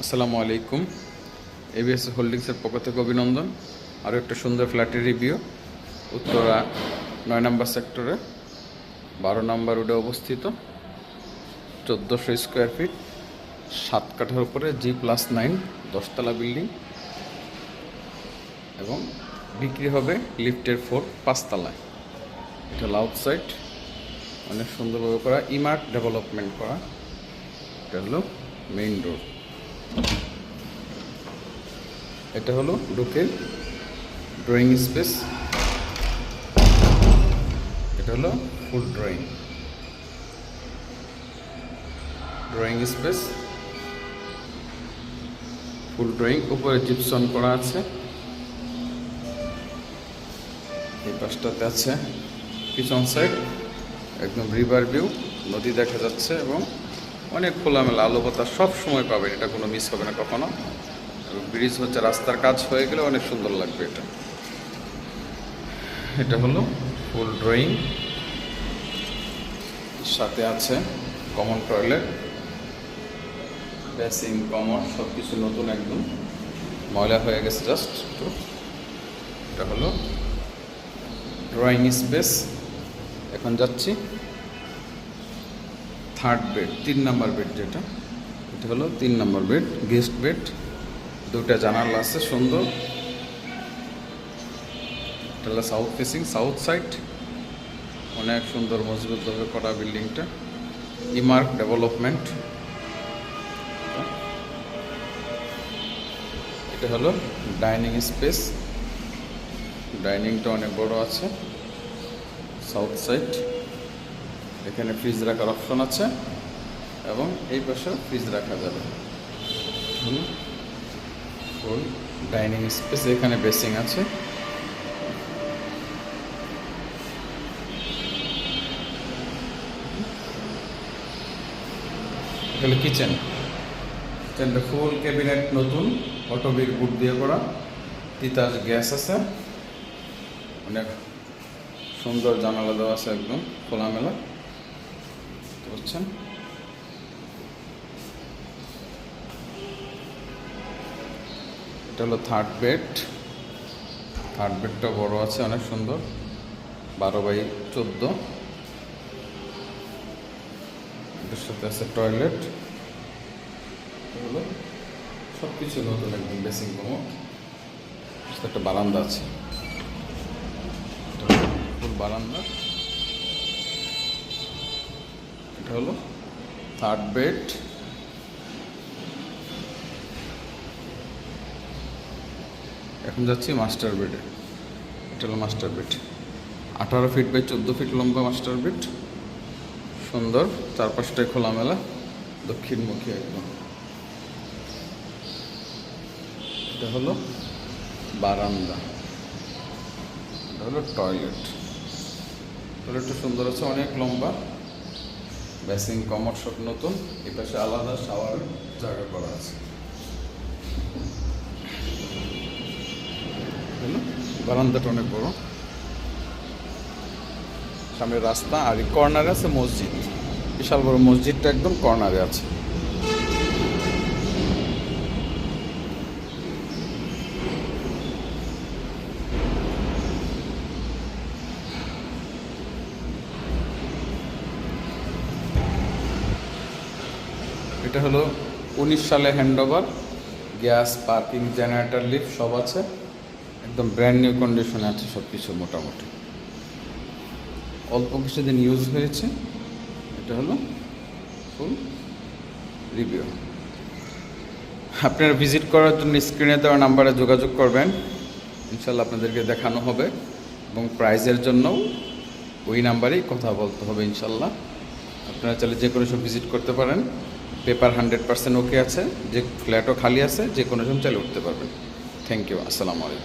আসসালামু আলাইকুম। এবিএস হোল্ডিংসের পক্ষ থেকে অভিনন্দন। আরও একটা সুন্দর ফ্ল্যাটের রিভিউ উত্তরা 9 নম্বর সেক্টরে 12 নম্বর রোডে অবস্থিত, 1400 স্কোয়ার ফিট, 7 কাঠার উপরে G+9 10তলা বিল্ডিং এবং বিক্রি হবে লিফটের 5 তলায়। এটা হলো আউটসাইড, অনেক সুন্দরভাবে করা, ইমার্ট ডেভেলপমেন্ট করা। এটা হলো মেইন রোড। এটা হলো ঢুকের ড্রয়িং স্পেস। এটা হলো ফুল ড্রয়িং স্পেস, ফুল ড্রয়িং, উপরে জিপসন করা আছে। এই পাশটাতে আছে পিছন সাইড, একদম রিভার ভিউ, নদী দেখা যাচ্ছে এবং অনেক খোলামেলা, আলো বাতাস সব সময় পাবেন, এটা কোনো মিস হবে না কখনো। ব্রিজ হচ্ছে, রাস্তার কাজ হয়ে গেলে অনেক সুন্দর লাগবে এটা। এটা হলো ফুল ড্রয়িং, সাথে আছে কমন টয়লেট, বেসিং, কমন, সব কিছু নতুন, একদম ময়লা হয়ে গেছে জাস্ট একটু। এটা হলো ড্রয়িং স্পেস। এখন যাচ্ছি থার্ড বেড, 3 নম্বর বেড যেটা, এটা হলো 3 নম্বর বেড, গেস্ট বেড, 2টা জানালা আছে সুন্দর। এটা হলো সাউথ ফেসিং, সাউথ সাইড, অনেক সুন্দর মজবুতভাবে করা বিল্ডিংটা, ইমার্ক ডেভেলপমেন্ট। এটা হলো ডাইনিং স্পেস, ডাইনিংটা অনেক বড় আছে, সাউথ সাইড। এখানে ফ্রিজ রাখার অপশন আছে এবং এই পাশে ফ্রিজ রাখা যাবে। ফুল ডাইনিং স্পেস, এখানে বেসিং আছে। এটা হলো কিচেন, কিচেনটা ফুল ক্যাবিনেট নতুন, অটোবিক বুট দিয়ে করা, তিতাস গ্যাস আছে, অনেক সুন্দর জানালা দেওয়া আছে, একদম খোলামেলা, বুঝছেন। এটা হলো থার্ড বেড, থার্ড বেডটা বড় আছে, অনেক সুন্দর, 12x14। এটার সাথে আছে টয়লেট, হলো সব কিছু নতুন, একদম বেসিং কমোড, একটা বারান্দা আছে, ফুল বারান্দা। এটা হলো থার্ড বেড। এখন যাচ্ছি মাস্টার বেডে। এটা হলো master bed, 18 feet by 14 feet লম্বা মাস্টার বেড, সুন্দর, চারপাশটায় খোলামেলা, দক্ষিণমুখী একদম। এটা হলো বারান্দা, এটা হলো টয়লেট, টয়লেটটা সুন্দর আছে, অনেক লম্বা, বেসিং, কমোড সব নতুন। এই পাশে আলাদা শাওয়ার জায়গা করা আছে। বারান্দাটা অনেক বড়, সামনে রাস্তা, আর কর্নারে আছে মসজিদ, বিশাল বড় মসজিদটা একদম কর্নারে আছে। এটা হলো 19 সালে handover, gas, parking, generator, lift সব আছে, একদম ব্র্যান্ড নিউ কন্ডিশনে আছে সব কিছু, মোটামুটি অল্প কিছুদিন ইউজ হয়েছে। এটা হলো ফুল রিভিউ। আপনারা ভিজিট করার জন্য স্ক্রিনে দেওয়া নাম্বারে যোগাযোগ করবেন, ইনশাল্লাহ আপনাদেরকে দেখানো হবে এবং প্রাইজের জন্যও ওই নাম্বারেই কথা বলতে হবে ইনশাল্লাহ। আপনারা চাইলে যে কোনো সব ভিজিট করতে পারেন, পেপার 100% ওকে আছে, যে ফ্ল্যাটও খালি আছে, যে কোনো সময় চাইলে উঠতে পারবেন। থ্যাংক ইউ, আসসালামু আলাইকুম।